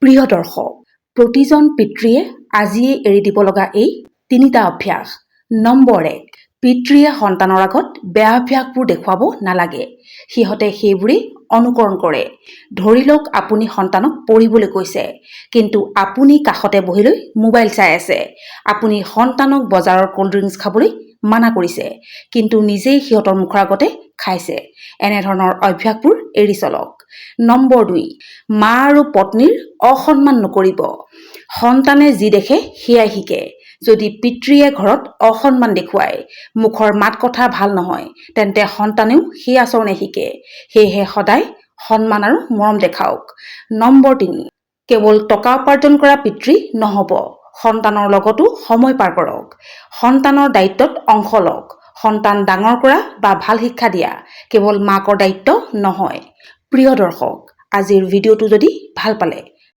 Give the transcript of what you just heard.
প্ৰিয় দৰ্শক, প্ৰতিজন পিতৃয়ে আজিয়ে এৰি দিব লগা এই তিনিটা অভ্যাস। নম্বৰ 1, পিতৃয়ে সন্তানৰ আগত বেয়া অভ্যাসবোৰ দেখুৱাব নালাগে। সিহঁতে সেইবোৰেই অনুকৰণ কৰে। ধৰি লওক আপুনি সন্তানক পঢ়িবলৈ কৈছে, কিন্তু আপুনি কাষতে বহি লৈ মোবাইল চাই আছে। আপুনি সন্তানক বজাৰৰ কোল্ড ড্ৰিংকছ খাবলৈ মানা কৰিছে, কিন্তু নিজেই সিহঁতৰ মুখৰ আগতে খাইছে। এনেধৰণৰ অভ্যাসবোৰ এৰি চলক। নম্বৰ 2, মা আৰু পত্নীৰ অসন্মান নকৰিব। সন্তানে যি দেখে সেয়াই শিকে। যদি পিতৃয়ে ঘৰত অসন্মান দেখুৱায়, মুখৰ মাত কথা ভাল নহয়, তেন্তে সন্তানেও সেই আচৰণে শিকে। সেয়েহে সদায় সন্মান আৰু মৰম দেখাওক। নম্বৰ 3, কেৱল টকা উপাৰ্জন কৰা পিতৃ নহ'ব, সন্তানৰ লগতো সময় পাৰ কৰক। সন্তানৰ দায়িত্বত অংশ লওক। সন্তান ডাঙৰ কৰা বা ভাল শিক্ষা দিয়া কেৱল মাকৰ দায়িত্ব নহয়। প্ৰিয় দৰ্শক, আজিৰ ভিডিঅ'টো যদি ভাল পালে